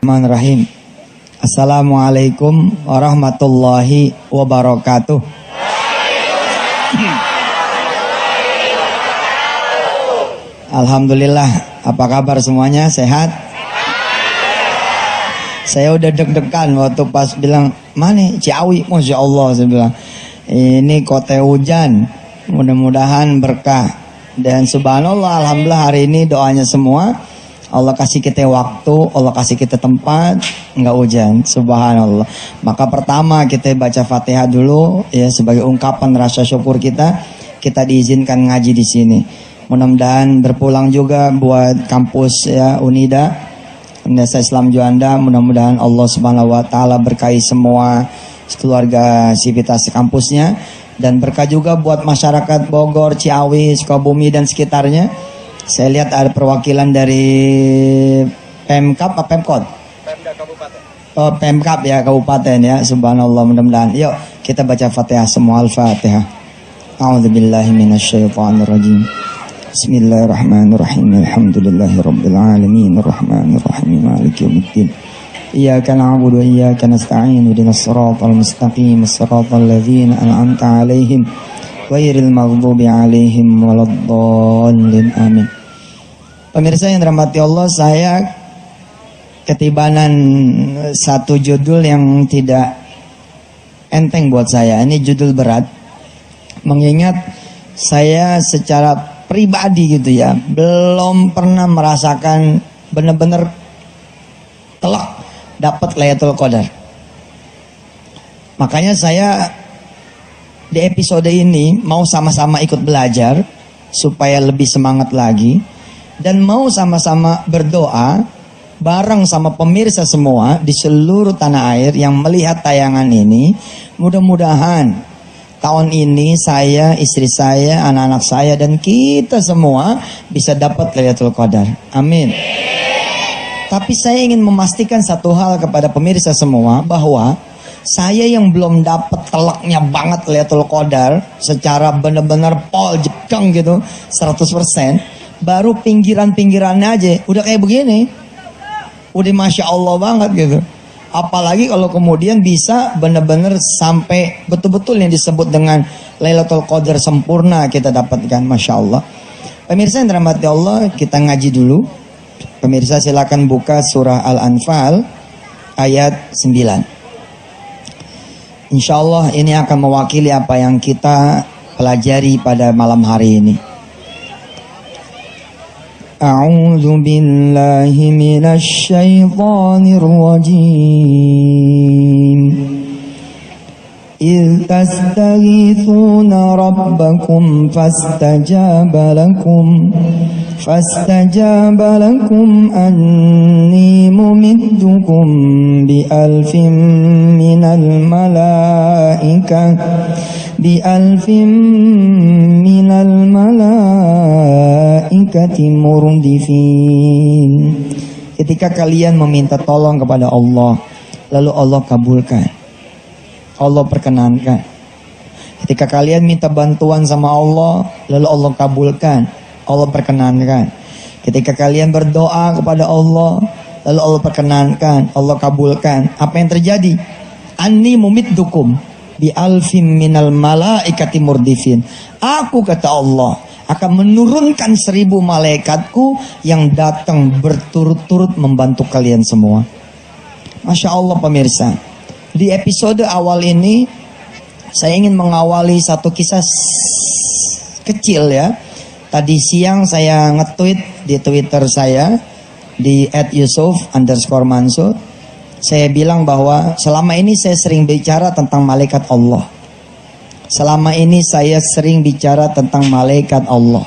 Bismillahirrahmanirrahim. Assalamualaikum warahmatullahi wabarakatuh. Alhamdulillah, apa kabar semuanya? Sehat? Saya udah deg-degan waktu pas bilang, mana Ciawi? Masya Allah, saya bilang, ini kota hujan, mudah-mudahan berkah. Dan subhanallah, alhamdulillah hari ini doanya semua, Allah kasih kita waktu, Allah kasih kita tempat, enggak hujan, subhanallah. Maka pertama kita baca Fatihah dulu, ya sebagai ungkapan rasa syukur kita diizinkan ngaji di sini. Mudah-mudahan berpulang juga buat kampus ya Unida, Universitas Islam Juanda. Mudah-mudahan Allah Subhanahu Wa Taala berkahi semua keluarga sivitas kampusnya dan berkah juga buat masyarakat Bogor, Ciawi, Sukabumi dan sekitarnya. Saya lihat ada perwakilan dari Pemkab apa Pemkot? Pemda Kabupaten. Oh, Pemkab ya Kabupaten ya. Subhanallah, mudah-mudahan. Yuk kita baca Fatihah semua. Al-Fatihah. A'udzubillahi minasyaitonirrajim. Bismillahirrahmanirrahim. Alhamdulillahirabbil alamin. Arrahmanirrahim. Maliki yaumiddin. Iyyaka na'budu wa iyyaka nasta'in. Ihdinas siratal mustaqim. Shiratal ladzina an'amta 'alaihim ghairil maghdubi 'alaihim waladdallin. Amin. Pemirsa yang dirahmati Allah, saya ketibanan satu judul yang tidak enteng buat saya. Ini judul berat. Mengingat saya secara pribadi gitu ya, belum pernah merasakan benar-benar telak dapat Lailatul Qadar. Makanya saya di episode ini mau sama-sama ikut belajar supaya lebih semangat lagi dan mau sama-sama berdoa bareng sama pemirsa semua di seluruh tanah air yang melihat tayangan ini. Mudah-mudahan tahun ini saya, istri saya, anak-anak saya dan kita semua bisa dapat Lailatul Qadar. Amin. Tapi saya ingin memastikan satu hal kepada pemirsa semua, bahwa saya yang belum dapat telaknya banget Lailatul Qadar secara benar-benar pol jekang gitu 100%, baru pinggiran-pinggirannya aja udah kayak begini, udah masya Allah banget gitu. Apalagi kalau kemudian bisa benar-benar sampai betul-betul yang disebut dengan Lailatul Qadar sempurna kita dapatkan, masya Allah. Pemirsa yang dirahmati Allah, kita ngaji dulu. Pemirsa silakan buka surah Al-Anfal ayat 9. Insya Allah ini akan mewakili apa yang kita pelajari pada malam hari ini. A'udzu billahi minasy syaithanir rajim. إذ تستغيثون ربكم فاستجاب لكم أني ممدكم بألف من الملائكة مردفين. Ketika kalian meminta tolong kepada Allah, lalu Allah kabulkan, Allah perkenankan. Ketika kalian minta bantuan sama Allah, lalu Allah kabulkan, Allah perkenankan. Ketika kalian berdoa kepada Allah, lalu Allah perkenankan, Allah kabulkan. Apa yang terjadi? Anni mumiddukum bi alfim minal malaikati murdifin. Aku, kata Allah, akan menurunkan 1000 malaikatku yang datang berturut-turut membantu kalian semua. Masya Allah pemirsa. Di episode awal ini saya ingin mengawali satu kisah kecil ya. Tadi siang saya nge-tweet di Twitter saya di @yusuf_mansur. Saya bilang bahwa selama ini saya sering bicara tentang malaikat Allah. Selama ini saya sering bicara tentang malaikat Allah.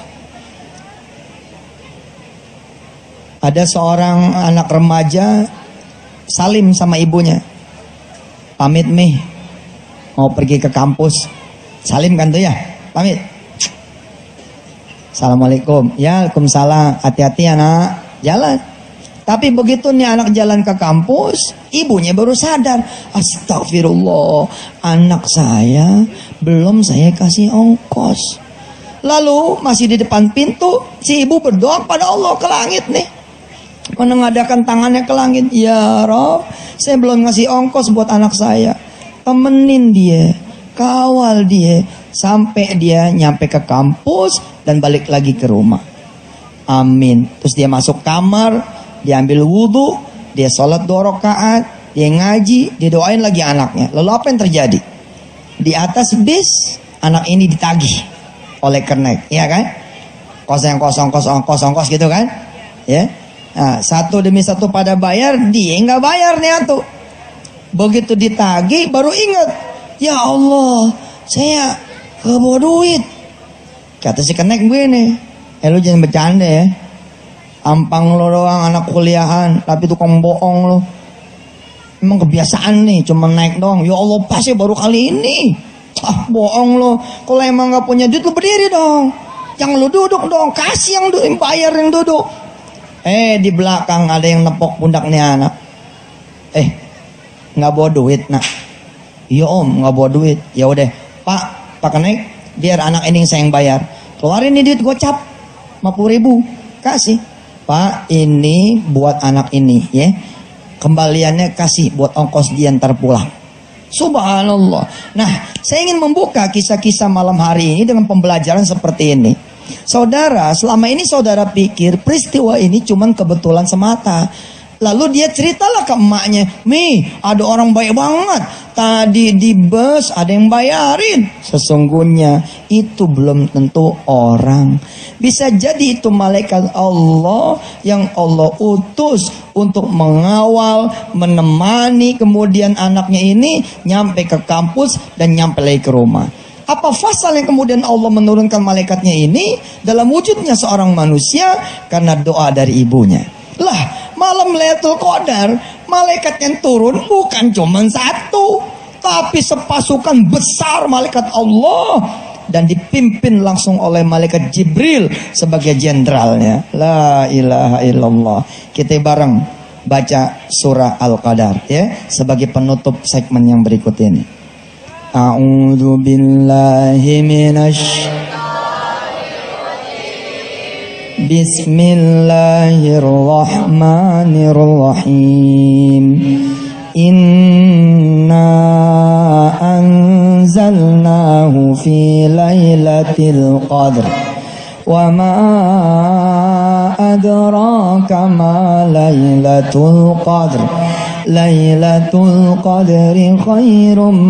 Ada seorang anak remaja salim sama ibunya. Pamit mih, mau pergi ke kampus. Salim kan tuh ya, pamit. Assalamualaikum. Ya, Waalaikumsalam. Hati-hati anak, jalan. Tapi begitu nih anak jalan ke kampus, ibunya baru sadar. Astagfirullah, anak saya belum saya kasih ongkos. Lalu masih di depan pintu, si ibu berdoa pada Allah ke langit nih. menengadakan tangannya ke langit. Ya Rob, saya belum ngasih ongkos buat anak saya. Temenin dia, kawal dia sampai dia nyampe ke kampus dan balik lagi ke rumah. Amin. Terus dia masuk kamar, dia ambil wudhu, dia sholat 2 rakaat, dia ngaji, dia doain lagi anaknya. Lalu apa yang terjadi? Di atas bis, anak ini ditagih oleh kernet, ya kan? Kos gitu kan? Ya. Nah, satu demi satu pada bayar, dia nggak bayar nih tuh. Begitu ditagih, baru ingat, ya Allah, saya kebawa duit. Kata si kernet gue nih, lu jangan bercanda ya. Ampang lo doang anak kuliahan, tapi tukang bohong lo. Emang kebiasaan nih, cuma naik doang. Ya Allah, pasti baru kali ini. Bohong lo. Kalau emang gak punya duit, lo berdiri dong. Jangan lo duduk dong. Kasih yang bayar yang duduk. Di belakang ada yang nepok pundak nih anak. Gak bawa duit, nak. Iya om, gak bawa duit. Ya udah, Pak naik. Biar anak ini saya yang bayar. Keluarin nih duit gocap 50.000. Kasih. Pak, ini buat anak ini ya. Kembaliannya kasih buat ongkos dia ntar pulang. Subhanallah. Nah, saya ingin membuka kisah-kisah malam hari ini dengan pembelajaran seperti ini. Saudara, selama ini saudara pikir peristiwa ini cuma kebetulan semata. Lalu dia ceritalah ke emaknya, Mi, ada orang baik banget. Tadi di bus ada yang bayarin. Sesungguhnya itu belum tentu orang. Bisa jadi itu malaikat Allah yang Allah utus untuk mengawal, menemani kemudian anaknya ini nyampe ke kampus dan nyampe lagi ke rumah. Apa fasal yang kemudian Allah menurunkan malaikatnya ini dalam wujudnya seorang manusia karena doa dari ibunya. Lah, malam Lailatul Qadar, malaikat yang turun bukan cuma satu, tapi sepasukan besar malaikat Allah dan dipimpin langsung oleh malaikat Jibril sebagai jenderalnya. La ilaha illallah. Kita bareng baca surah Al-Qadar ya sebagai penutup segmen yang berikut ini. A'udzu billahi minasy Bismillahirrahmanirrahim. Inna anzalnahu fi lailatul qadr. Wa ma adraka ma lailatul qadr. Lailatul qadri khairum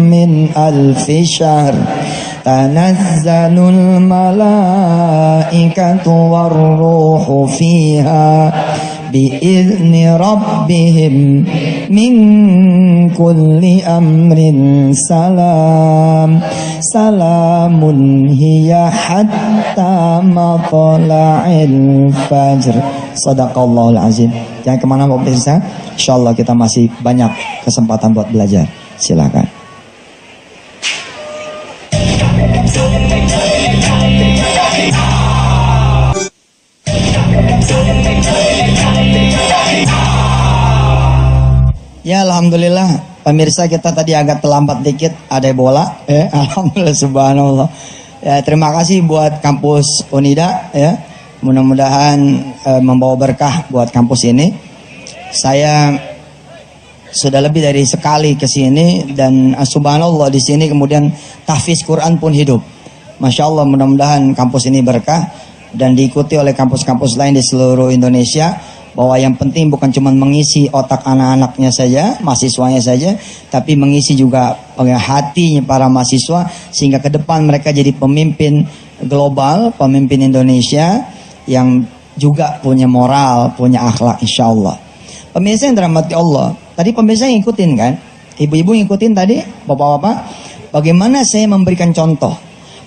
min alfi syahr. Tanazzalul malaikatu warruhu fiha biizni rabbihim min kulli amrin salam. Salamun hiya hatta matla'il fajr. Sadaqallahul azim. Jangan kemana-mana pemirsa. InsyaAllah kita masih banyak kesempatan buat belajar. Silakan. Ya alhamdulillah pemirsa, kita tadi agak terlambat dikit, ada bola alhamdulillah subhanallah. Ya, terima kasih buat kampus Unida ya. Mudah-mudahan membawa berkah buat kampus ini. Saya sudah lebih dari sekali ke sini dan subhanallah di sini kemudian tahfiz Quran pun hidup. Masya Allah, mudah-mudahan kampus ini berkah dan diikuti oleh kampus-kampus lain di seluruh Indonesia. Bahwa yang penting bukan cuma mengisi otak anak-anaknya saja, mahasiswanya saja, tapi mengisi juga hatinya para mahasiswa sehingga ke depan mereka jadi pemimpin global, pemimpin Indonesia yang juga punya moral, punya akhlak insyaallah. Pemirsa yang dirahmati Allah, tadi pemirsa ngikutin kan? Ibu-ibu ngikutin tadi, bapak-bapak, bagaimana saya memberikan contoh.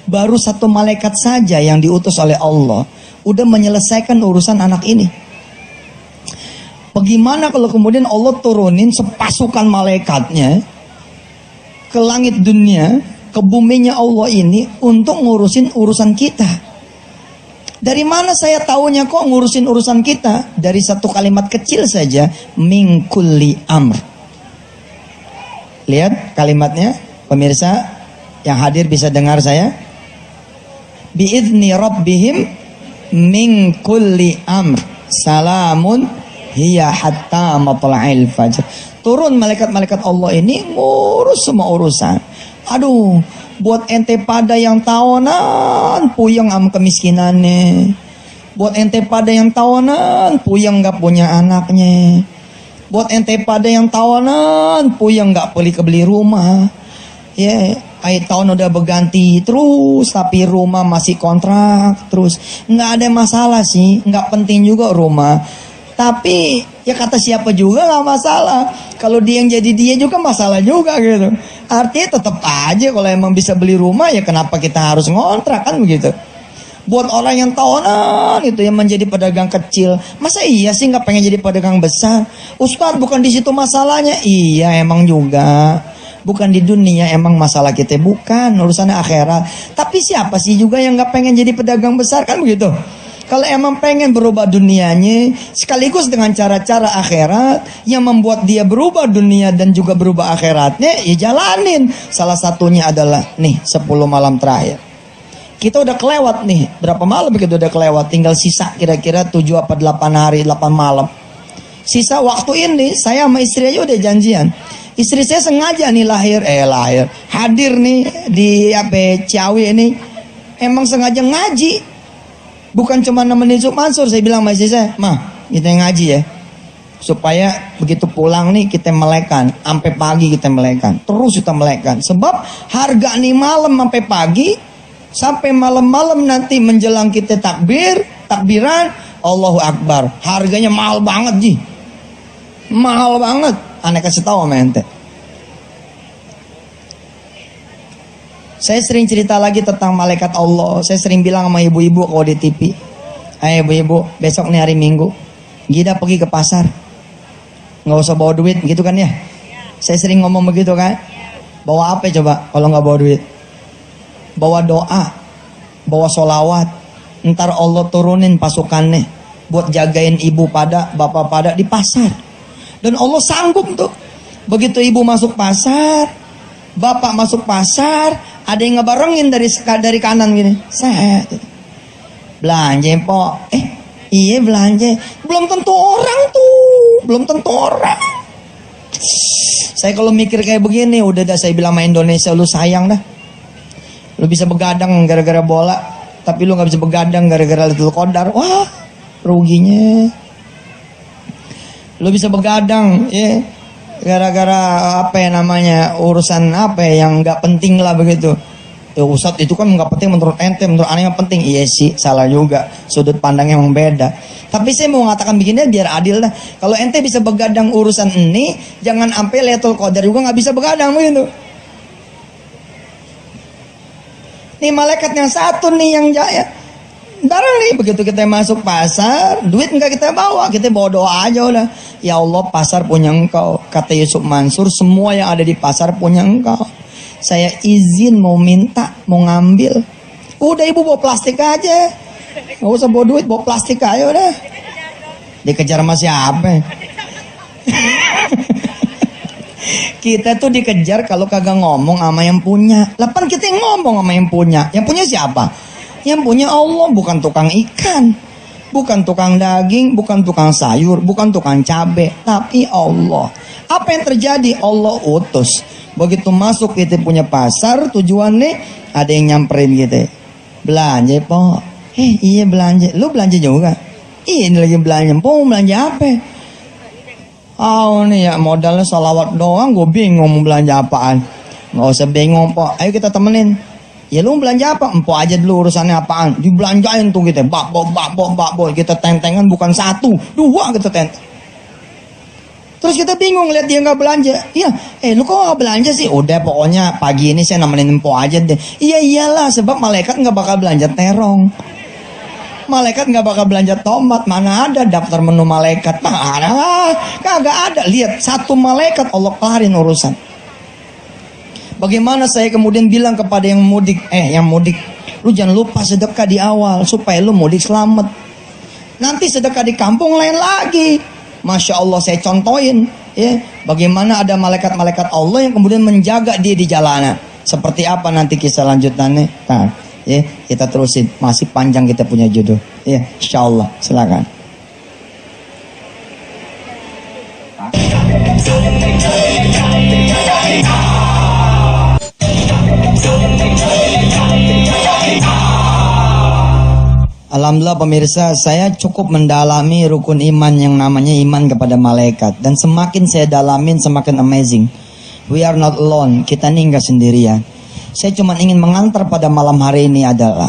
Baru satu malaikat saja yang diutus oleh Allah udah menyelesaikan urusan anak ini. Bagaimana kalau kemudian Allah turunin sepasukan malaikatnya ke langit dunia, ke buminya Allah ini untuk ngurusin urusan kita. Dari mana saya tahunya kok ngurusin urusan kita? Dari satu kalimat kecil saja, min kulli amr. Lihat kalimatnya, pemirsa yang hadir bisa dengar saya. Biizni rabbihim min kulli amr. salamun hiya hatta matla'il fajr. Turun malaikat-malaikat Allah ini ngurus semua urusan. Aduh, buat ente pada yang tahunan puyeng am kemiskinannya. Buat ente pada yang tahunan puyeng gak punya anaknya. Buat ente pada yang tahunan puyeng gak beli rumah. Ya, akhir tahun udah berganti terus, tapi rumah masih kontrak terus. Nggak ada masalah sih, nggak penting juga rumah. Tapi ya kata siapa juga nggak masalah. Kalau dia yang jadi dia juga masalah juga gitu. Artinya tetap aja kalau emang bisa beli rumah ya kenapa kita harus ngontrak kan begitu. Buat orang yang tahunan itu yang menjadi pedagang kecil, masa iya sih nggak pengen jadi pedagang besar? Ustadz, bukan di situ masalahnya. Iya emang juga. Bukan di dunia emang masalah kita, bukan urusannya akhirat. Tapi siapa sih juga yang nggak pengen jadi pedagang besar kan begitu? Kalau emang pengen berubah dunianya sekaligus dengan cara-cara akhirat yang membuat dia berubah dunia dan juga berubah akhiratnya, ya jalanin. Salah satunya adalah nih 10 malam terakhir. Kita udah kelewat nih, berapa malam kita udah kelewat, tinggal sisa kira-kira 7 apa 8 hari, 8 malam. Sisa waktu ini saya sama istri aja udah janjian. Istri saya sengaja nih hadir nih di Ciawi ini, emang sengaja ngaji, bukan cuma nemenin Cuk Mansur. Saya bilang sama istri saya, "Mah, kita ngaji ya, supaya begitu pulang nih kita melekan, sampai pagi kita melekan, terus kita melekan. Sebab harga nih malam sampai pagi, sampai malam-malam nanti menjelang kita takbiran, Allahu Akbar, harganya mahal banget Ji, mahal banget." Aneh kasih tahu sama ente. Saya sering cerita lagi tentang malaikat Allah. Saya sering bilang sama ibu-ibu kalau di TV, "Ayo ibu-ibu, besok nih hari Minggu, Gida pergi ke pasar. Nggak usah bawa duit," gitu kan ya? Saya sering ngomong begitu kan? Bawa apa coba kalau nggak bawa duit? Bawa doa, bawa solawat. Ntar Allah turunin pasukannya buat jagain ibu pada, bapak pada di pasar. Dan Allah sanggup tuh. Begitu ibu masuk pasar, bapak masuk pasar, ada yang ngebarengin dari kanan gini. Saya belanja po. Iya belanja. Belum tentu orang tuh. Belum tentu orang. Saya kalau mikir kayak begini, udah dah saya bilang sama Indonesia, lu sayang dah. Lu bisa begadang gara-gara bola, tapi lu gak bisa begadang gara-gara Lailatul Qadar. Wah, ruginya. Lu bisa begadang ya gara-gara apa ya namanya, urusan apa ya yang nggak penting lah begitu. Ya Ustadz, itu kan nggak penting menurut ente, menurut aneh yang penting. Iya sih, salah juga, sudut pandangnya emang beda. Tapi saya mau mengatakan begini biar adil lah. Kalau ente bisa begadang urusan ini, jangan sampai Lailatul Qadar juga nggak bisa begadang begitu. Nih malaikat yang satu nih yang jaya. Barang nih begitu kita masuk pasar, duit enggak kita bawa doa aja udah. Ya Allah, pasar punya Engkau. Kata Yusuf Mansur, semua yang ada di pasar punya Engkau. Saya izin mau minta, mau ngambil. Udah ibu bawa plastik aja, nggak usah bawa duit, bawa plastik aja udah. Dikejar sama siapa? Kita tuh dikejar kalau kagak ngomong sama yang punya. Lapan kita ngomong sama yang punya. Yang punya siapa? Yang punya Allah, bukan tukang ikan, bukan tukang daging, bukan tukang sayur, bukan tukang cabai, tapi Allah. Apa yang terjadi? Allah utus. Begitu masuk kita punya pasar, tujuannya ada yang nyamperin gitu. Belanja po. Iya belanja. Lu belanja juga? Iya ini lagi belanja. Po belanja apa? Oh nih ya modalnya salawat doang, gue bingung mau belanja apaan. Nggak usah bingung po. Ayo kita temenin. Ya lu belanja apa? Empok aja dulu urusannya apaan. Dibelanjain tuh kita. Bakbo. Kita tentengan bukan 1, 2 kita tenteng. Terus kita bingung lihat dia nggak belanja. Iya, lu kok nggak belanja sih? Udah pokoknya pagi ini saya nemenin empok aja deh. Iya iyalah, sebab malaikat nggak bakal belanja terong. Malaikat nggak bakal belanja tomat. Mana ada daftar menu malaikat? Kagak ada. Lihat, satu malaikat Allah kelarin urusan. Bagaimana saya kemudian bilang kepada yang mudik, lu jangan lupa sedekah di awal supaya lu mudik selamat. Nanti sedekah di kampung lain lagi. Masya Allah, saya contohin ya, bagaimana ada malaikat-malaikat Allah yang kemudian menjaga dia di jalanan. Seperti apa nanti kisah lanjutannya? Nah, ya kita terusin, masih panjang kita punya jodoh. Ya, insya Allah, silakan. Alhamdulillah pemirsa, saya cukup mendalami rukun iman yang namanya iman kepada malaikat. Dan semakin saya dalamin, semakin amazing. We are not alone, kita ini enggak sendirian. Saya cuma ingin mengantar pada malam hari ini adalah,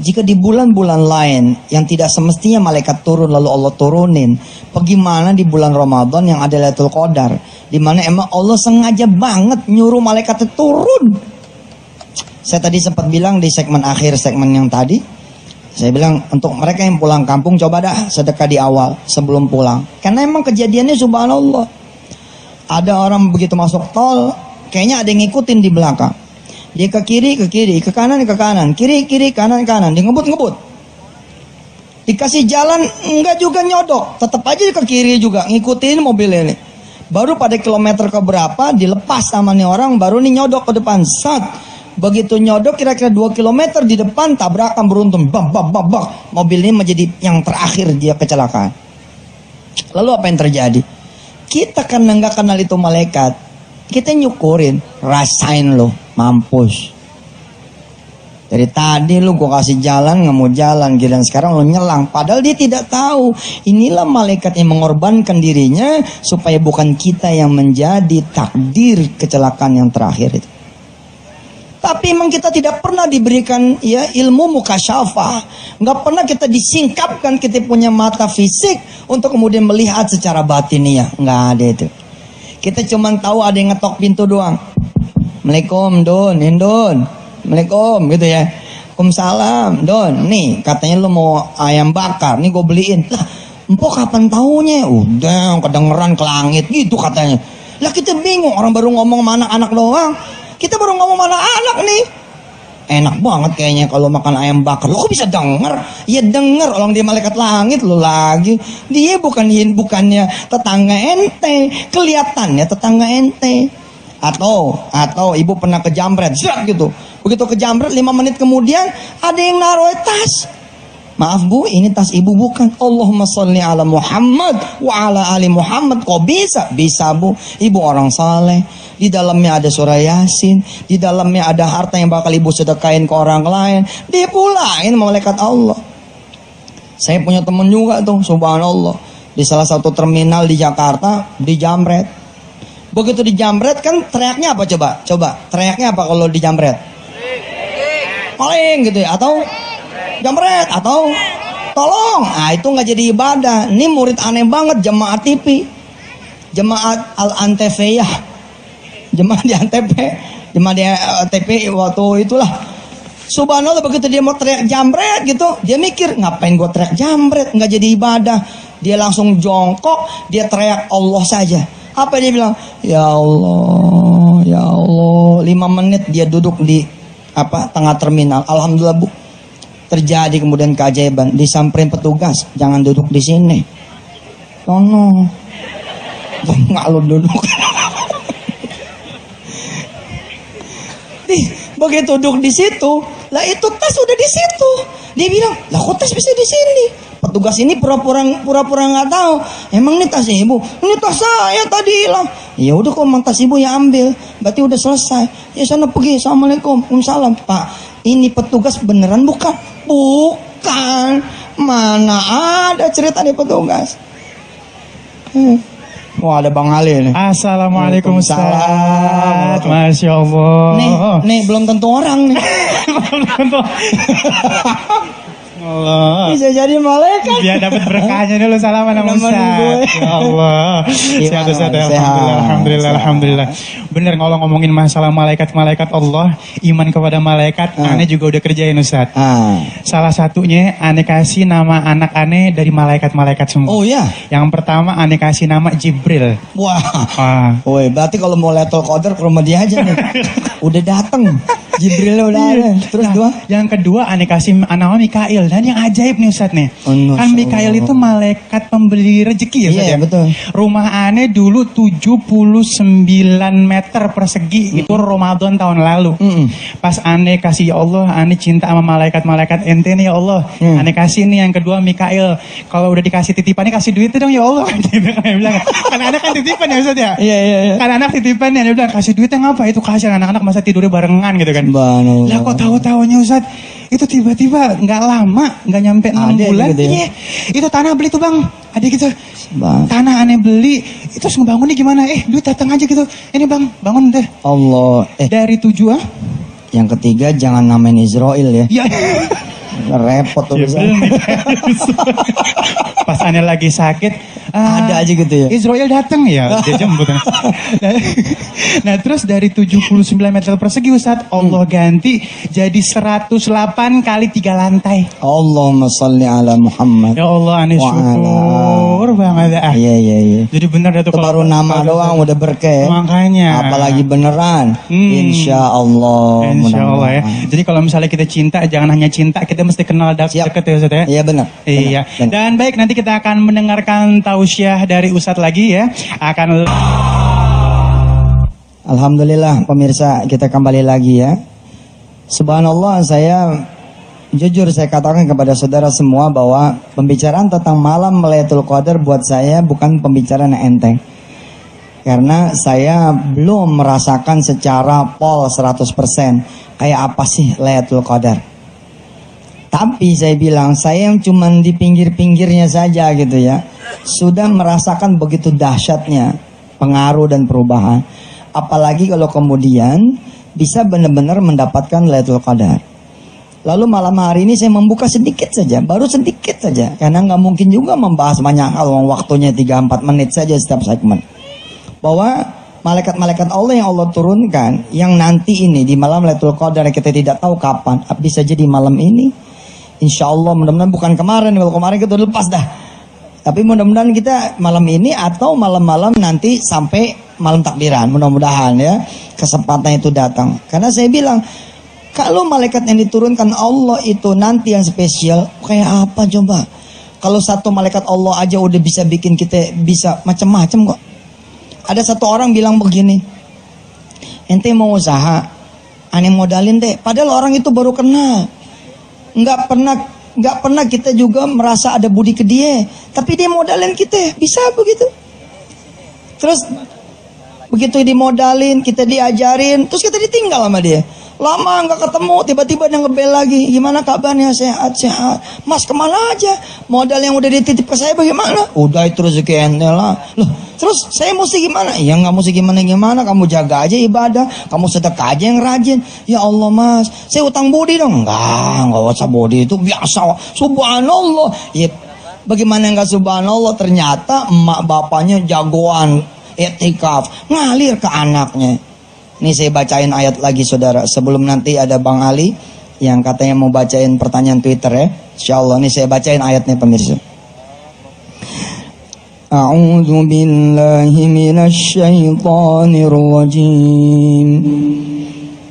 jika di bulan-bulan lain yang tidak semestinya malaikat turun lalu Allah turunin, bagaimana di bulan Ramadan yang ada Lailatul Qadar, di mana emang Allah sengaja banget nyuruh malaikat itu turun. Saya tadi sempat bilang di segmen akhir segmen yang tadi, saya bilang untuk mereka yang pulang kampung coba dah sedekah di awal sebelum pulang. Karena emang kejadiannya subhanallah. Ada orang begitu masuk tol, kayaknya ada yang ngikutin di belakang. Dia ke kiri, ke kanan, kiri, kanan. Dia ngebut. Dikasih jalan, enggak juga nyodok. Tetap aja ke kiri juga, ngikutin mobil ini. Baru pada kilometer keberapa, dilepas sama nih orang, baru nih nyodok ke depan. Sat. Begitu nyodok kira-kira 2 km di depan, tabrakan beruntun. Bak. Mobil ini menjadi yang terakhir dia kecelakaan. Lalu apa yang terjadi? Kita karena nggak kenal itu malaikat, kita nyukurin, rasain lo, mampus. Dari tadi lu gua kasih jalan, nggak mau jalan, dan sekarang lo nyelang. Padahal dia tidak tahu, inilah malaikat yang mengorbankan dirinya supaya bukan kita yang menjadi takdir kecelakaan yang terakhir itu. Tapi memang kita tidak pernah diberikan ya ilmu mukasyafah. Nggak pernah kita disingkapkan, kita punya mata fisik untuk kemudian melihat secara batiniah. Nggak ada itu. Kita cuma tahu ada yang ngetok pintu doang. Assalamualaikum Don, Indon. Assalamualaikum gitu ya. Waalaikumsalam Don. Nih katanya lu mau ayam bakar, nih gue beliin. Lah, empok kapan taunya? Udah kedengeran ke langit gitu katanya. Lah kita bingung, orang baru ngomong sama anak-anak doang. Kita baru ngomong mana anak nih. Enak banget kayaknya kalau makan ayam bakar. Lo kok bisa denger? Ya denger, orang dia malaikat langit lo lagi. Dia bukannya tetangga ente, kelihatannya tetangga ente. Atau ibu pernah kejamret, zat gitu. Begitu kejamret 5 menit kemudian ada yang naruh tas. Maaf bu, ini tas ibu bukan. Allahumma sholli ala Muhammad wa ala ali Muhammad. Kok bisa? Bisa bu, ibu orang saleh. Di dalamnya ada surah Yasin, di dalamnya ada harta yang bakal ibu sedekahin ke orang lain, dipulain malaikat Allah. Saya punya temen juga tuh, subhanallah, di salah satu terminal di Jakarta, dijamret. Begitu dijamret kan teriaknya apa coba? Teriaknya apa kalau dijamret? Maling gitu ya, atau jamret, atau tolong. Itu nggak jadi ibadah. Ini murid aneh banget, jemaat TV, jemaat Al-Antefiyah. Jemaah di ANTP waktu itulah. Subhanallah begitu dia mau teriak jambret gitu, dia mikir ngapain gue teriak jambret, nggak jadi ibadah. Dia langsung jongkok, dia teriak Allah saja. Apa dia bilang? Ya Allah. 5 menit dia duduk di tengah terminal. Alhamdulillah bu, terjadi kemudian keajaiban. Disamperin petugas, jangan duduk di sini. No. Nggak lo duduk. Begitu duduk di situ, lah itu tas udah di situ. Dia bilang, lah kok tas bisa di sini? Petugas ini pura-pura nggak tahu. Emang ini tas ibu? Ini tas saya tadi hilang. Ya udah kok emang tas ibu ya ambil. Berarti udah selesai. Ya sana pergi. Assalamualaikum. Waalaikumsalam. Pak, ini petugas beneran bukan? Bukan. Mana ada cerita di petugas? Wah ada Bang Ali nih. Assalamualaikum Ustaz. Masya Allah. Nih belum tentu orang nih. Belum tentu. Allah. Bisa jadi malaikat. Biar dapat berkahnya dulu, salaman sama Ustaz. Ya Allah. Sehat Ustaz. Alhamdulillah. Bener kalau ngomongin masalah malaikat Allah, iman kepada malaikat, aneh juga udah kerjain Ustaz. Salah satunya aneh kasih nama anak aneh dari malaikat semua. Oh ya. Yang pertama aneh kasih nama Jibril. Wah. Woi, berarti kalau mau Lailatul Qadar ke rumah dia aja nih. Udah dateng. Jibril udah ada. Terus yang kedua aneh kasih nama Mikail. Dan yang ajaib nih Ustaz nih, kan Mikail itu malaikat pemberi rezeki ya Ustaz ya? Betul. Rumah aneh dulu 79 meter persegi, itu Ramadan tahun lalu. Pas aneh kasih, ya Allah, aneh cinta sama malaikat ente nih ya Allah. Aneh kasih nih yang kedua Mikail. Kalau udah dikasih titipannya kasih duit dong ya Allah. Kan anak kan titipan ya Ustaz ya? Iya. Kan anak titipannya, dia bilang kasih duitnya ngapa? Itu kasih anak-anak masa tidurnya barengan gitu kan. Lah kok tahu-tahunya Ustaz, Itu tiba-tiba nggak lama, nggak nyampe 6 Ada bulan. gitu ya? Iya, itu tanah beli tuh bang. Ada gitu. Bang. Tanah aneh beli. Itu terus ngebangunnya gimana? Duit datang aja gitu. Ini bang, bangun deh. Allah. Dari 7 Yang ketiga jangan namain Israel ya. Ya. Repot tuh Ya, bisa. Pas aneh lagi sakit, Ada aja gitu ya. Israel datang ya, dia jemput. Nah, terus dari 79 meter persegi Ustaz, Allah ganti jadi 108 kali 3 lantai. Allahumma salli ala Muhammad. Ya Allah, aneh Wa syukur banget. Iya. Jadi benar Itu itu baru nama doang udah berkah. Makanya. Apalagi beneran. Insya Allah. Insya Allah ya. Mudah-mudahan. Jadi kalau misalnya kita cinta, jangan hanya cinta, kita mesti kenal Siap. dekat ya Ustaz ya. Iya benar. Iya. Benar. Dan baik, nanti kita akan mendengarkan tausiah dari Ustadz lagi ya. Alhamdulillah pemirsa, kita kembali lagi ya. Subhanallah, jujur saya katakan kepada saudara semua bahwa pembicaraan tentang malam Lailatul Qadar buat saya bukan pembicaraan yang enteng. Karena saya belum merasakan secara pol 100% kayak apa sih Lailatul Qadar. Tapi saya bilang, saya yang cuman di pinggir-pinggirnya saja gitu ya, sudah merasakan begitu dahsyatnya pengaruh dan perubahan. Apalagi kalau kemudian bisa benar-benar mendapatkan Lailatul Qadar. Lalu malam hari ini saya membuka sedikit saja, baru sedikit saja. Karena nggak mungkin juga membahas banyak hal, waktunya 3-4 menit saja setiap segmen. Bahwa malaikat-malaikat Allah yang Allah turunkan, yang nanti ini di malam Lailatul Qadar kita tidak tahu kapan, bisa jadi malam ini. Insya Allah mudah-mudahan bukan kemarin, kalau kemarin kita udah lepas dah. Tapi mudah-mudahan kita malam ini atau malam-malam nanti sampai malam takbiran, mudah-mudahan ya kesempatan itu datang. Karena saya bilang, kalau malaikat yang diturunkan Allah itu nanti yang spesial, kayak apa coba? Kalau satu malaikat Allah aja udah bisa bikin kita bisa macam-macam kok. Ada satu orang bilang begini, ente mau usaha, aneh modalin deh. Padahal orang itu baru kenal, nggak pernah kita juga merasa ada budi ke dia, tapi dia modalin kita, bisa begitu. Terus begitu dimodalin, kita diajarin, terus kita ditinggal sama dia. Lama nggak ketemu, tiba-tiba dia ngebel lagi. Gimana kabarnya? Sehat. Mas kemana aja? Modal yang udah dititip ke saya bagaimana? Udah itu rezeki ente lah. Loh, terus saya mesti gimana? Ya nggak mesti gimana. Kamu jaga aja ibadah, kamu sedekah aja yang rajin. Ya Allah mas, saya utang budi dong. Nggak usah budi, itu biasa. Subhanallah. Ya, bagaimana nggak subhanallah? Ternyata emak bapaknya jagoan etikaf, ngalir ke anaknya. Ini saya bacain ayat lagi saudara, sebelum nanti ada Bang Ali yang katanya mau bacain pertanyaan Twitter ya. Insyaallah ini saya bacain ayatnya pemirsa. A'udzu billahi minasy syaithanir rajim.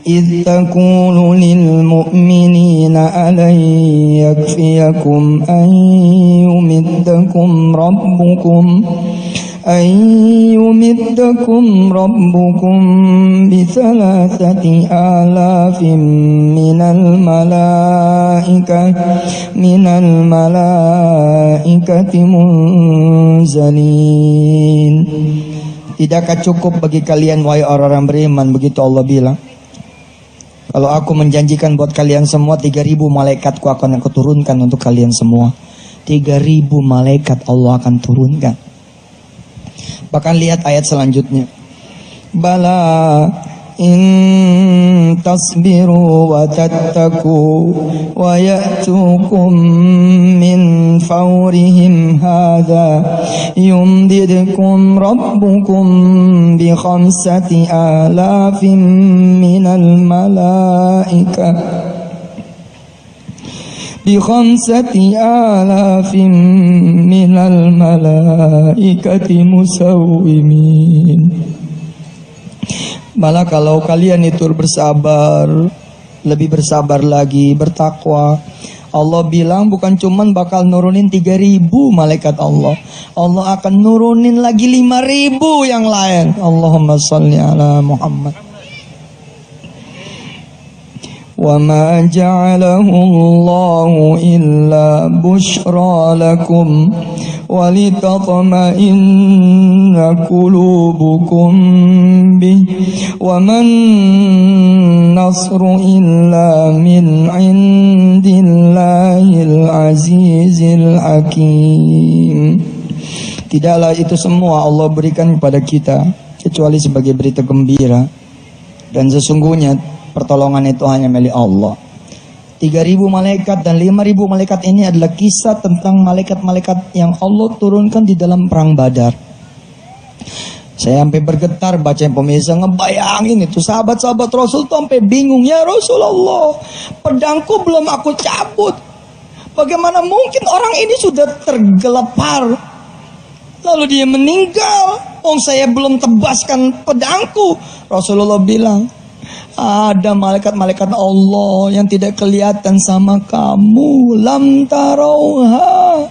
إذ تقول للمؤمنين ألن يكفيكم أن يمدكم ربكم ب3,000 من الملائكة منزلين. Tidakkah cukup bagi kalian wahai orang-orang beriman, begitu Allah bilang, kalau aku menjanjikan buat kalian semua 3.000 malaikatku akan aku turunkan untuk kalian semua. 3.000 malaikat Allah akan turunkan. Bahkan lihat ayat selanjutnya. Bala in tasbiru wa tattaku wa ya'tukum min fawrihim hadha yumdidkum rabbukum bi 5,000 minal malaikah minal malaikati musawwimin. Malah kalau kalian itu bersabar, lebih bersabar lagi, bertakwa, Allah bilang bukan cuman bakal nurunin 3.000 malaikat Allah, Allah akan nurunin lagi 5.000 yang lain. Allahumma sholli ala Muhammad. وَمَا جَعَلَهُ اللَّهُ إِلَّا بُشْرَى لَكُمْ وَلِتَطْمَئِنَّ قُلُوبُكُمْ بِهِ وَمَا النَّصْرُ إِلَّا مِنْ عِنْدِ azizil hakim. Tidaklah itu semua Allah berikan kepada kita kecuali sebagai berita gembira. Dan sesungguhnya pertolongan itu hanya milik Allah. 3.000 malaikat dan 5.000 malaikat ini adalah kisah tentang malaikat-malaikat yang Allah turunkan di dalam perang Badar. Saya sampai bergetar baca pemirsa, ngebayangin itu sahabat-sahabat Rasul tuh sampai bingung, ya Rasulullah, pedangku belum aku cabut. Bagaimana mungkin orang ini sudah tergelepar lalu dia meninggal? Saya belum tebaskan pedangku. Rasulullah bilang, ada malaikat-malaikat Allah yang tidak kelihatan sama kamu, lam tarauha,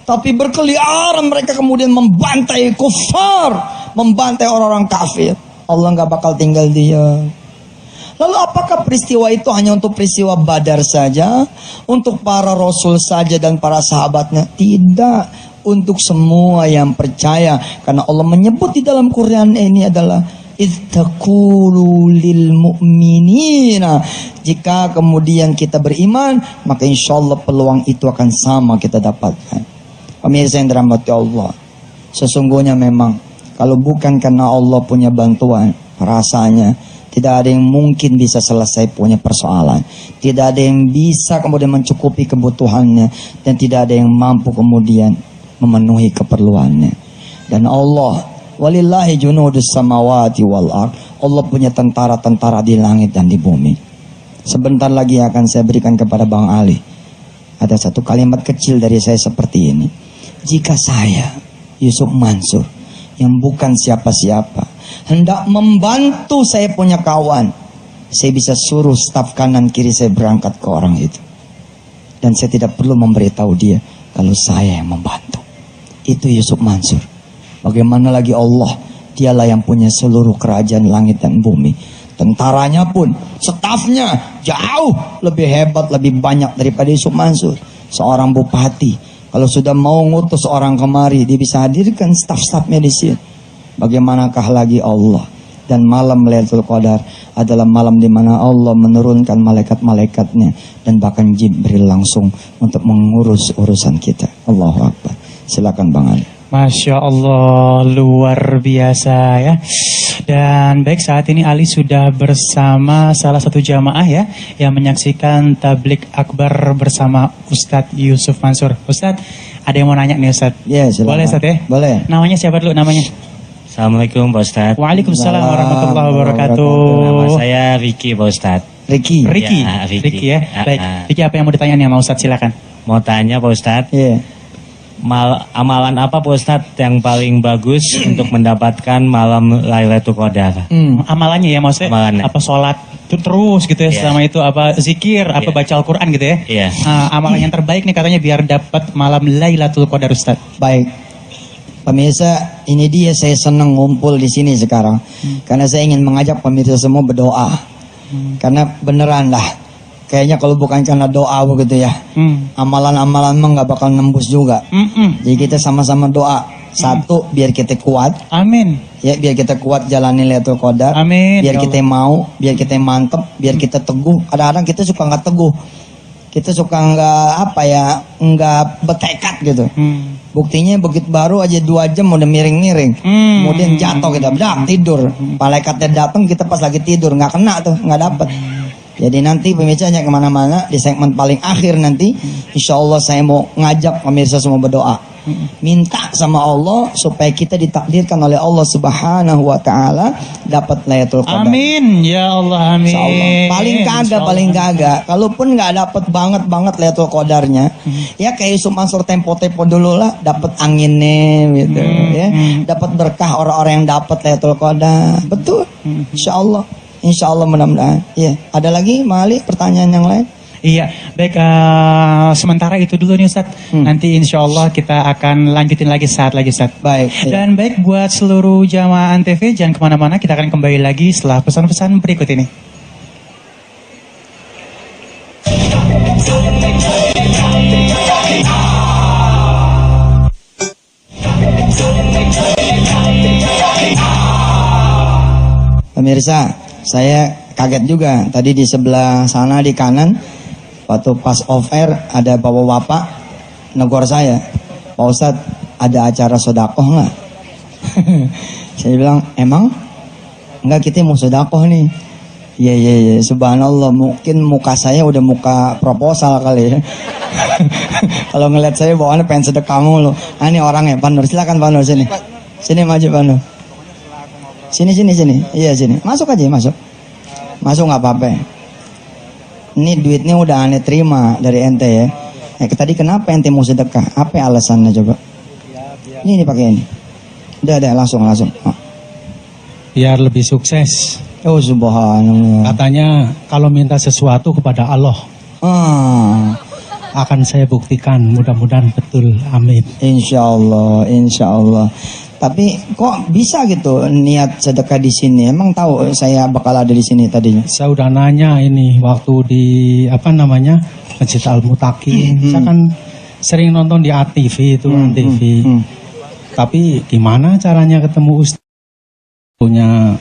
tapi berkeliaran mereka kemudian membantai kufar, membantai orang-orang kafir. Allah nggak bakal tinggal diam. Lalu apakah peristiwa itu hanya untuk peristiwa Badar saja, untuk para Rasul saja dan para sahabatnya? Tidak, untuk semua yang percaya. Karena Allah menyebut di dalam Quran ini adalah ittaqulu lil mu'minina. Jika kemudian kita beriman, maka insya Allah peluang itu akan sama kita dapatkan. Pemirsa yang dirahmati Allah, sesungguhnya memang kalau bukan karena Allah punya bantuan, rasanya tidak ada yang mungkin bisa selesai punya persoalan. Tidak ada yang bisa kemudian mencukupi kebutuhannya, dan tidak ada yang mampu kemudian memenuhi keperluannya. Dan Allah, walillahi junudus samawati wal ard, Allah punya tentara-tentara di langit dan di bumi. Sebentar lagi akan saya berikan kepada Bang Ali. Ada satu kalimat kecil dari saya seperti ini. Jika saya, Yusuf Mansur, yang bukan siapa-siapa, hendak membantu saya punya kawan, saya bisa suruh staf kanan kiri saya berangkat ke orang itu. Dan saya tidak perlu memberitahu dia kalau saya yang membantu. Itu Yusuf Mansur. Bagaimana lagi Allah, dialah yang punya seluruh kerajaan langit dan bumi. Tentaranya pun, stafnya jauh lebih hebat, lebih banyak daripada Yusuf Mansur. Seorang bupati, kalau sudah mau ngutus orang kemari, dia bisa hadirkan staf-stafnya di sini. Bagaimanakah lagi Allah? Dan malam Lailatul Qadar adalah malam di mana Allah menurunkan malaikat-malaikatnya, dan bahkan Jibril langsung untuk mengurus urusan kita. Allahu Akbar. Silakan Bang Ali. Masya Allah, luar biasa ya. Dan baik, saat ini Ali sudah bersama salah satu jamaah ya, yang menyaksikan tablik akbar bersama Ustadz Yusuf Mansur. Ustadz, ada yang mau nanya nih Ustadz? Ya, silakan. Boleh Ustadz ya? Boleh. Namanya siapa dulu namanya? Assalamualaikum Pak Ustadz. Waalaikumsalam warahmatullahi wabarakatuh. Nama saya Ricky Pak Ustadz. Ricky. Ricky. Ya, Ricky. Ya. Baik. Ricky, apa yang mau ditanya nih sama Ustadz? Silakan. Mau tanya Pak Ustadz, Iya. amalan apa Pak Ustadz yang paling bagus untuk mendapatkan malam Lailatul Qadar? Amalannya ya maksudnya Amalannya. apa sholat terus gitu ya, Iya. selama itu apa zikir, apa Iya. baca Al-Quran gitu ya. Iya. Amalan yang terbaik nih katanya biar dapat malam Lailatul Qadar Ustaz. Baik. Pemirsa, ini dia saya senang ngumpul di sini sekarang. Karena saya ingin mengajak pemirsa semua berdoa. Karena beneran lah, kayaknya kalau bukan karena doa begitu ya, amalan-amalan mah nggak bakal nembus juga. Jadi kita sama-sama doa. Satu, biar kita kuat. Amin. Ya, biar kita kuat jalani Lailatul Qadar. Amin. Biar Ya kita mau, biar kita mantep, biar kita teguh. Kadang-kadang kita suka nggak teguh. Kita suka nggak bertekad gitu. Buktinya begitu baru aja 2 jam udah miring-miring. Kemudian jatuh kita, dah tidur. Malaikatnya datang, kita pas lagi tidur nggak kena tuh, nggak dapet. Jadi nanti pemirsanya kemana-mana di segmen paling akhir nanti, insya Allah saya mau ngajak pemirsa semua berdoa. Minta sama Allah supaya kita ditakdirkan oleh Allah Subhanahu wa taala dapat Lailatul Qadar. Amin ya Allah, amin. Insya Allah. Paling kagak. Kalaupun nggak dapat banget Lailatul Qadarnya, ya kayak Yusuf Mansur tempo-tempo dulu lah, dapat anginnya gitu, ya. Dapat berkah orang-orang yang dapat Lailatul Qadar. Betul. Insya Allah mudah-mudahan. Iya. Ada lagi, Mali, pertanyaan yang lain? Iya, baik, sementara itu dulu nih Ustaz. Nanti insya Allah kita akan lanjutin lagi saat lagi Ustaz. Baik. Iya. Dan baik buat seluruh jamaah Antv, jangan kemana-mana, kita akan kembali lagi setelah pesan-pesan berikut ini. Pemirsa, saya kaget juga tadi di sebelah sana di kanan Waktu pas off air ada bapak-bapak negor saya, Pak Ustadz ada acara sodakoh nggak? Saya bilang emang nggak, kita mau sodakoh nih. Iya, subhanallah, mungkin muka saya udah muka proposal kali ya. Kalau ngeliat saya bawaannya pengen sedekah mulu. Ah, ini orangnya, Pak Nur, silakan Pak Nur, sini. Sini maju Pak Nur. Sini. Iya sini. Masuk aja, masuk. Masuk nggak apa-apa. Ini duitnya udah aneh terima dari ente ya. Tadi kenapa ente mau sedekah? Apa alasannya coba? Ini pakai ini. Udah, langsung. Oh. Biar lebih sukses. Oh subhanallah. Katanya kalau minta sesuatu kepada Allah akan saya buktikan, mudah-mudahan betul, amin. Insya Allah. Tapi kok bisa gitu niat sedekah di sini? Emang tahu saya bakal ada di sini tadinya? Saya udah nanya ini waktu di Masjid Al Mutakin. Saya kan sering nonton di ATV itu, ATV. Tapi gimana caranya ketemu Ustaz? Punya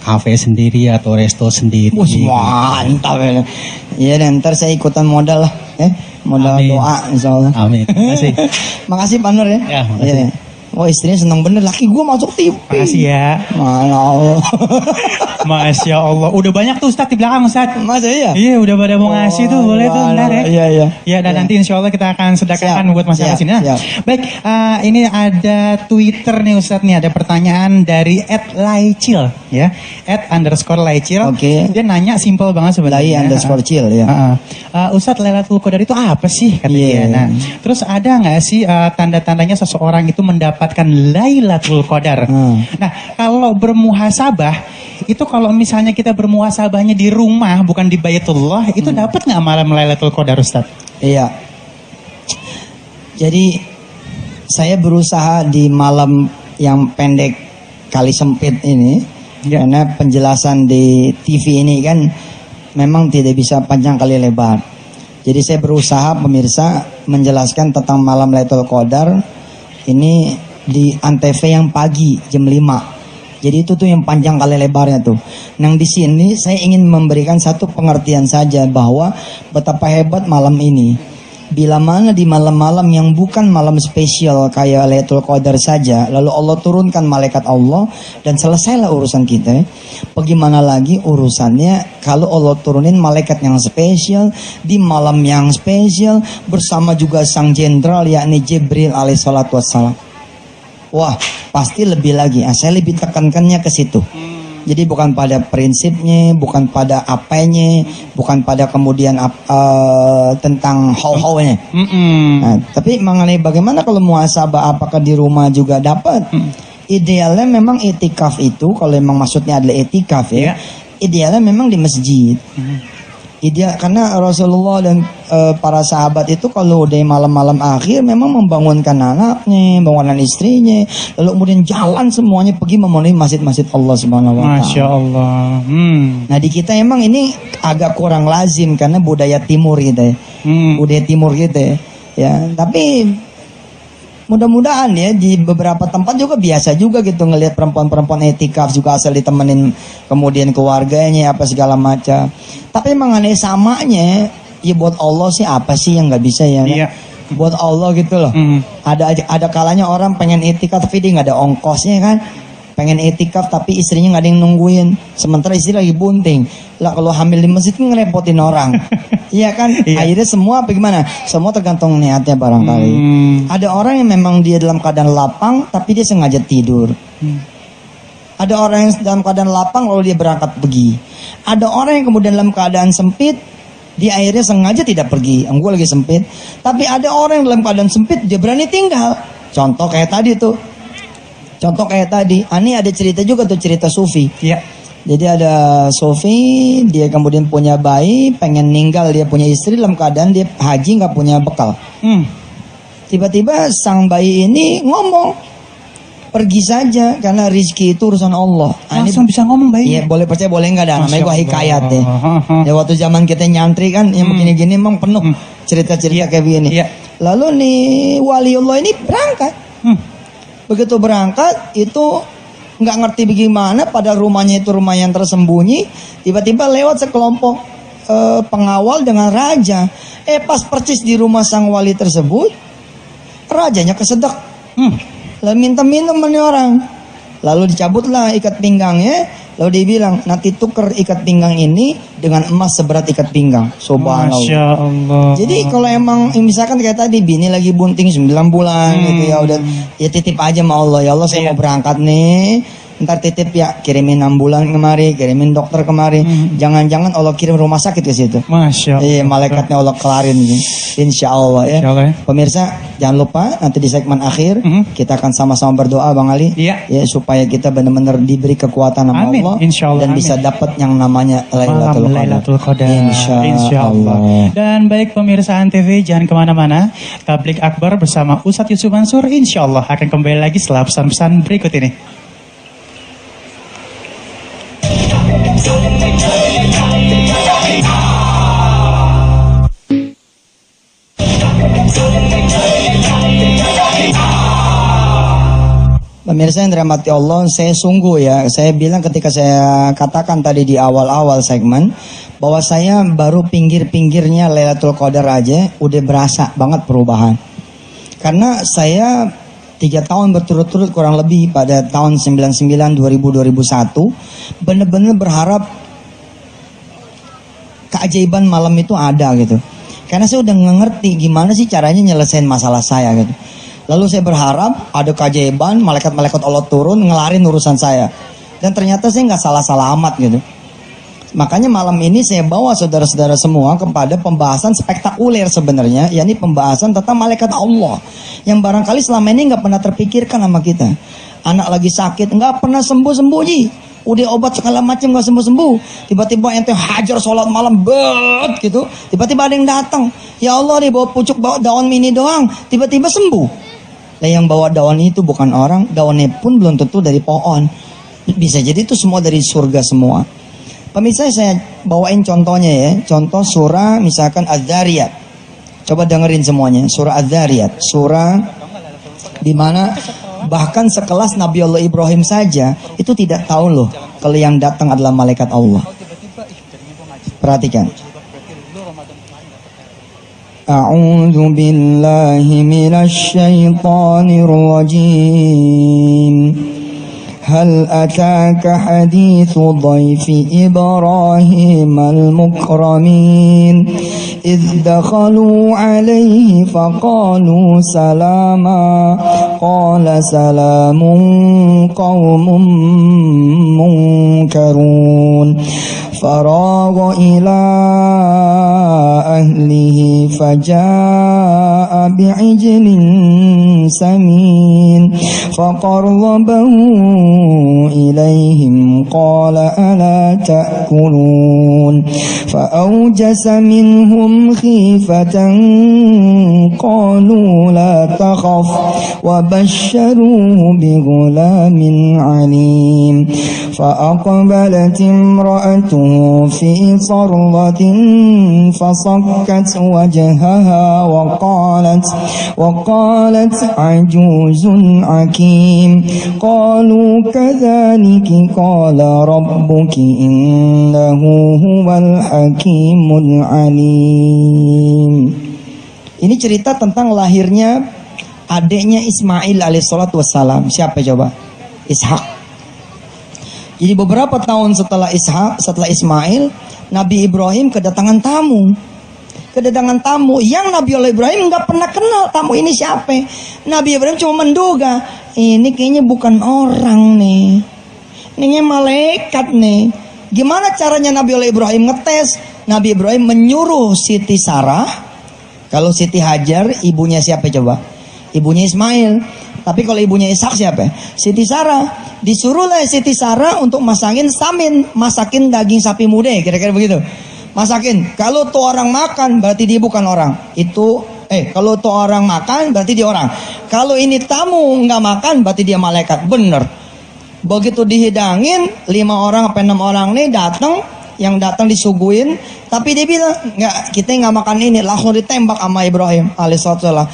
kafe sendiri atau resto sendiri? Mantap ya. Iya, dan ntar saya ikutan modal lah, modal Amin. doa insya Allah. Amin. Terima kasih. Makasih Pak Nur ya. Ya, makasih. Iya. Oh, istrinya seneng bener, laki gue masuk TV. Makasih ya. Mana Allah. Masya Allah. Udah banyak tuh Ustadz di belakang Ustadz. Masa iya? Iya, udah pada mau ngasih tuh, boleh tuh ntar ya. Iya. Ya, dan nanti insya Allah kita akan sedekahkan buat masyarakat siap, sini. Nah, siap. baik, ini ada Twitter nih Ustadz nih, ada pertanyaan dari @laicil ya, @_laicil. Oke. Dia nanya simple banget sebenarnya. Lai_chill ya. Ustadz, Lailatul Qadar itu apa sih katanya? Iya. Nah, terus ada nggak sih tanda-tandanya seseorang itu mendapatkan Lailatul Qadar? Nah, kalau bermuhasabah itu, kalau misalnya kita bermuhasabahnya di rumah bukan di Baitullah, itu dapat nggak malam Lailatul Qadar Ustadz? Iya. Jadi saya berusaha di malam yang pendek kali sempit ini, karena penjelasan di TV ini kan memang tidak bisa panjang kali lebar. Jadi saya berusaha pemirsa menjelaskan tentang malam Lailatul Qadar ini di Antv yang pagi jam 5. Jadi itu tuh yang panjang kali lebarnya tuh. Nah di sini saya ingin memberikan satu pengertian saja bahwa betapa hebat malam ini. Bila mana di malam-malam yang bukan malam spesial kayak Lailatul Qadar saja, lalu Allah turunkan malaikat Allah dan selesailah urusan kita. Bagaimana lagi urusannya kalau Allah turunin malaikat yang spesial di malam yang spesial bersama juga sang jenderal yakni Jibril alaihissalatu wassalam. Wah, pasti lebih lagi. Saya lebih tekankannya ke situ. Jadi bukan pada prinsipnya, bukan pada apanya, bukan pada kemudian tentang how-how-nya. Nah, tapi mengenai bagaimana kalau muhasabah, apakah di rumah juga dapat? Idealnya memang itikaf itu, kalau memang maksudnya adalah itikaf ya, idealnya memang di masjid. Ideal, karena Rasulullah dan para sahabat itu kalau udah malam-malam akhir memang membangunkan anaknya, membangunkan istrinya, lalu kemudian jalan semuanya pergi memenuhi masjid-masjid Allah Subhanahu wa taala. Masya Allah. Nah di kita emang ini agak kurang lazim karena budaya timur kita ya. Budaya timur kita ya. Tapi mudah-mudahan ya di beberapa tempat juga biasa juga gitu ngelihat perempuan-perempuan etikaf juga asal ditemenin kemudian keluarganya apa segala macam. Tapi mengenai samanya ya buat Allah sih apa sih yang nggak bisa ya? Iya. Buat Allah gitu loh. Ada kalanya orang pengen etikaf tapi dia nggak ada ongkosnya kan. Pengen etikaf tapi istrinya nggak ada yang nungguin. Sementara istri lagi bunting. Lah kalau hamil di masjid kan ngerepotin orang. Iya kan? Akhirnya semua bagaimana? Semua tergantung niatnya barangkali. Ada orang yang memang dia dalam keadaan lapang tapi dia sengaja tidur. Ada orang yang dalam keadaan lapang lalu dia berangkat pergi. Ada orang yang kemudian dalam keadaan sempit dia akhirnya sengaja tidak pergi. Gue lagi sempit. Tapi ada orang yang dalam keadaan sempit dia berani tinggal. Contoh kayak tadi tuh. Ini ada cerita juga tuh, cerita Sufi. Iya. Jadi ada Sufi, dia kemudian punya bayi, pengen ninggal, dia punya istri dalam keadaan dia haji nggak punya bekal. Tiba-tiba sang bayi ini ngomong, pergi saja karena rizki itu urusan Allah. Langsung bisa ngomong bayi. Iya, boleh percaya boleh enggak dah. Namanya gua hikayat deh. Ya waktu zaman kita nyantri kan yang begini-gini emang penuh cerita-cerita kayak begini. Iya. Lalu nih waliullah ini berangkat. Begitu berangkat itu nggak ngerti bagaimana pada rumahnya itu rumah yang tersembunyi, tiba-tiba lewat sekelompok pengawal dengan raja. Pas percis di rumah sang wali tersebut, rajanya kesedek. Lalu minta minum sama orang. Lalu dicabutlah ikat pinggangnya. Lalu dia bilang, nanti tuker ikat pinggang ini dengan emas seberat ikat pinggang. Subhanallah. Masya Allah. Jadi kalau emang misalkan kayak tadi bini lagi bunting 9 bulan gitu ya udah, ya titip aja sama Allah. Ya Allah, saya mau berangkat nih. Ntar titip ya, kirimin ambulan kemari, kirimin dokter kemari. Jangan-jangan Allah kirim rumah sakit ke situ. Masya Allah. Iya, malaikatnya Allah kelarin gitu. Insya Allah ya. Insya Allah, ya. Pemirsa, jangan lupa nanti di segmen akhir kita akan sama-sama berdoa Bang Ali. Iya. Ya, supaya kita benar-benar diberi kekuatan sama Amin. Allah Insya Allah, dan amin. bisa dapat yang namanya Malam Lailatul Qadar. Insya Allah. Dan baik pemirsa Antv, jangan kemana-mana. Tablik Akbar bersama Ustadz Yusuf Mansur insya Allah akan kembali lagi setelah pesan-pesan berikut ini. Pemirsa yang dirahmati Allah, saya sungguh ya, saya bilang ketika saya katakan tadi di awal-awal segmen bahwa saya baru pinggir-pinggirnya Lailatul Qadar aja udah berasa banget perubahan. Karena saya 3 tahun berturut-turut kurang lebih pada tahun 99, 2000, 2001 benar-benar berharap keajaiban malam itu ada gitu. Karena saya udah ngerti gimana sih caranya nyelesain masalah saya gitu. Lalu saya berharap ada keajaiban, malaikat-malaikat Allah turun ngelarin urusan saya. Dan ternyata saya nggak salah-salah amat gitu. Makanya malam ini saya bawa saudara-saudara semua kepada pembahasan spektakuler sebenarnya, yakni pembahasan tentang malaikat Allah yang barangkali selama ini nggak pernah terpikirkan sama kita. Anak lagi sakit nggak pernah sembuh-sembuh ji, udah obat segala macam nggak sembuh-sembuh. Tiba-tiba ente hajar sholat malam bet gitu, tiba-tiba ada yang datang. Ya Allah nih bawa pucuk bawa daun mini doang, tiba-tiba sembuh. Nah, yang bawa daun itu bukan orang, daunnya pun belum tentu dari pohon. Bisa jadi itu semua dari surga semua. Pemirsa, saya bawain contohnya ya. Contoh surah misalkan Az-Zariyat. Coba dengerin semuanya. Surah Az-Zariyat. Surah di mana bahkan sekelas Nabi Allah Ibrahim saja itu tidak tahu loh kalau yang datang adalah malaikat Allah. Perhatikan. A'udzu billahi minasy syaithanir rajim. هل أتاك حديث ضيف إبراهيم المكرمين إذ دخلوا عليه فقالوا سلاما قال سلام قوم منكرون فراغ إلى أهله فجاء بعجل سمين فقربه إليهم قال ألا تأكلون فأوجس منهم خيفة قالوا لا تخف وبشروه بغلام عليم فأقبلت امرأته في صرة فصكت وجهها وقالت عجوز عكيم قالوا كذلك قال ربك إنه هو الحكيم العليم. Ini cerita tentang lahirnya adiknya Ismail alaihissalatu wassalam. Siapa coba? Ishak. Jadi beberapa tahun setelah Ismail, Nabi Ibrahim kedatangan tamu. Kedatangan tamu yang Nabi Allah Ibrahim nggak pernah kenal tamu ini siapa. Nabi Ibrahim cuma menduga, ini kayaknya bukan orang nih. Ini malaikat nih. Gimana caranya Nabi Allah Ibrahim ngetes? Nabi Ibrahim menyuruh Siti Sarah. Kalau Siti Hajar ibunya siapa coba? Ibunya Ismail. Tapi kalau ibunya Ishak siapa? Siti Sarah. Disuruhlah Siti Sarah untuk masakin daging sapi muda, kira-kira begitu. Masakin. Kalau tuh orang makan berarti dia bukan orang. Kalau tuh orang makan berarti dia orang. Kalau ini tamu nggak makan berarti dia malaikat. Bener. Begitu dihidangin 5 orang apa 6 orang nih datang, yang datang disuguhin, tapi dia bilang nggak, kita nggak makan ini, langsung ditembak sama Ibrahim alaihissalam.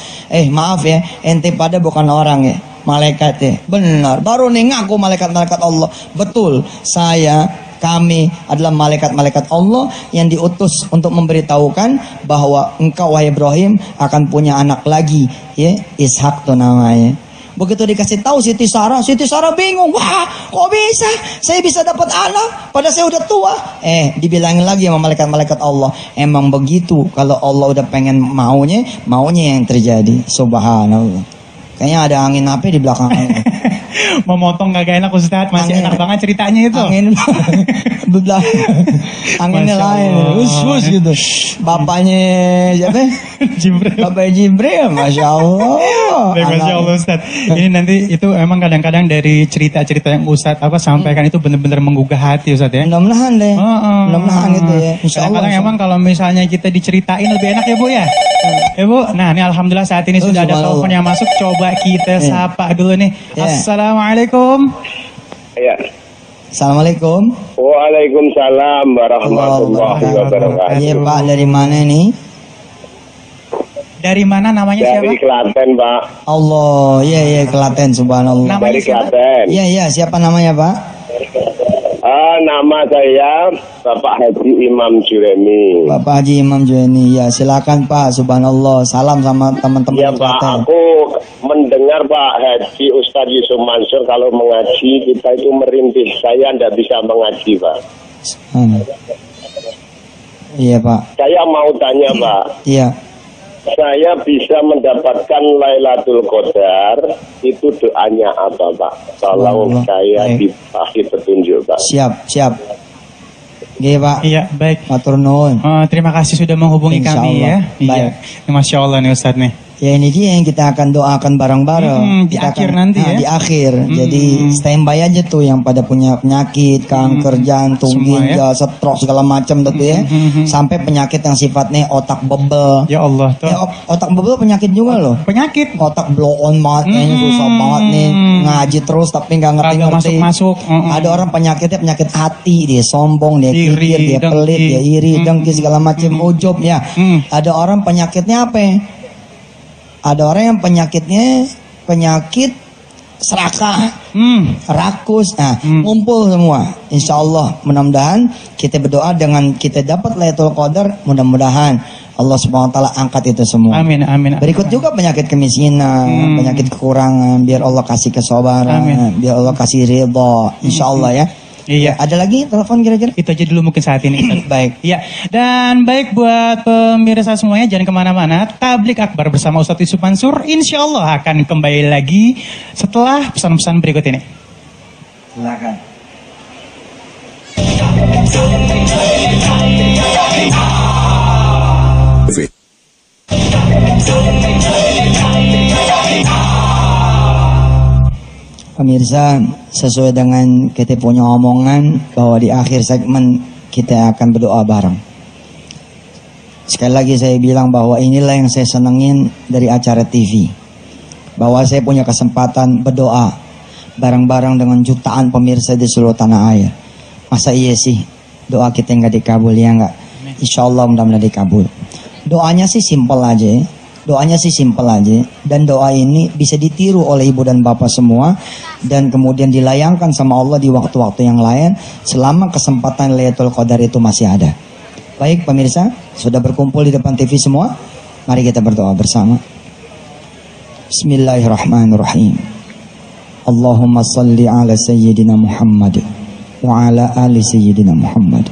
Maaf ya, ente pada bukan orang ya, malaikat ya. Benar, baru nih ngaku malaikat Allah. Betul, saya Kami adalah malaikat-malaikat Allah yang diutus untuk memberitahukan bahwa engkau wahai Ibrahim akan punya anak lagi, ya, Ishak tuh namanya. Begitu dikasih tahu Siti Sarah bingung. Wah, kok bisa? Saya bisa dapat anak padahal saya udah tua. Dibilangin lagi sama malaikat-malaikat Allah, emang begitu. Kalau Allah udah pengen maunya yang terjadi. Subhanallah. Kayaknya ada angin apa di belakang. Memotong kagak enak Ustadz, masih Angin. enak banget ceritanya itu. Anginnya Masya lain. Allah. Us gitu. Bapaknya siapa? Jibril. Bapak Jibril, Masya Allah. Baik, Masya Allah Ustadz. Ini nanti itu emang kadang-kadang dari cerita-cerita yang Ustadz sampaikan itu benar-benar menggugah hati Ustadz ya. Mudah-mudahan deh. Heeh. Mudah-mudahan gitu ya. Insya Allah. Kadang-kadang emang kalau misalnya kita diceritain lebih enak ya Bu ya. Ya Bu, nah ini alhamdulillah saat ini sudah ada subhanallah. telepon yang masuk. Coba kita sapa dulu nih. Ya. Assalamualaikum. Ya. Assalamualaikum. Waalaikumsalam warahmatullahi wabarakatuh. Iya Pak, dari mana nih? Dari mana namanya Dari siapa? Klaten, Pak. Allah, iya Klaten, subhanallah. Namanya Dari siapa? Klaten. Iya, siapa namanya Pak? Nama saya Bapak Haji Imam Juremi. Bapak Haji Imam Jueni. Ya, silakan Pak, subhanallah. Salam sama teman-teman Ya di Pak, Klaten. aku mendengar Pak Haji Ustadz Yusuf Mansur kalau mengaji kita itu merintih. Saya tidak bisa mengaji Pak. Iya Pak. Saya mau tanya Pak, Iya. saya bisa mendapatkan Lailatul Qadar, itu doanya apa Pak? Tolong Subhanallah. saya Baik. dikasih petunjuk Pak. Siap. Iya Pak. Iya, baik. Matur nuwun. Terima kasih sudah menghubungi Insya kami Allah. ya. Iya. Baik. Masya Allah nih Ustadz nih. Ya ini dia yang kita akan doakan bareng-bareng. Di Kita akhir akan- nanti ya. Di akhir. Jadi standby aja tuh yang pada punya penyakit, kanker jantung, Semua ya. ginjal, stroke segala macam tuh ya. Sampai penyakit yang sifatnya otak bebel. Ya Allah tuh. Otak bebel penyakit juga loh. Penyakit. Otak blow on banget nih, susah banget nih, ngaji terus tapi nggak ngerti. Kagak masuk-masuk. Ada orang penyakitnya penyakit hati, dia sombong, dia Iri, kikir, dia dengki. pelit, dia iri, dengki segala macam, ujub ya. Ada orang penyakitnya apa? Ada orang yang penyakitnya penyakit serakah, rakus, ngumpul semua. Insya Allah, mudah-mudahan kita berdoa dengan kita dapat Lailatul Qadar, mudah-mudahan Allah Subhanahu Wa Taala angkat itu semua. Amin, amin. Berikut juga penyakit kemiskinan, penyakit kekurangan, biar Allah kasih kesabaran, Amin. biar Allah kasih ridha, insya Allah ya. Iya. Ada lagi telepon kira-kira? Itu aja dulu mungkin saat ini. Baik. Ya, dan baik buat pemirsa semuanya jangan kemana-mana. Tablik Akbar bersama Ustadz Yusuf Mansur, insya Allah akan kembali lagi setelah pesan-pesan berikut ini. Silakan. Pemirsa, sesuai dengan kita punya omongan bahwa di akhir segmen kita akan berdoa bareng. Sekali lagi saya bilang bahwa inilah yang saya senengin dari acara TV. Bahwa saya punya kesempatan berdoa bareng-bareng dengan jutaan pemirsa di seluruh tanah air. Masa iya sih doa kita nggak dikabul, ya nggak? Insya Allah mudah-mudahan dikabul. Doanya sih simpel aja. Doanya sih simpel aja, dan doa ini bisa ditiru oleh ibu dan bapak semua, dan kemudian dilayangkan sama Allah di waktu-waktu yang lain selama kesempatan Lailatul Qadar itu masih ada. Baik pemirsa, sudah berkumpul di depan TV semua, mari kita berdoa bersama. Bismillahirrahmanirrahim. Allahumma salli ala Sayyidina Muhammad wa ala ali Sayyidina Muhammad.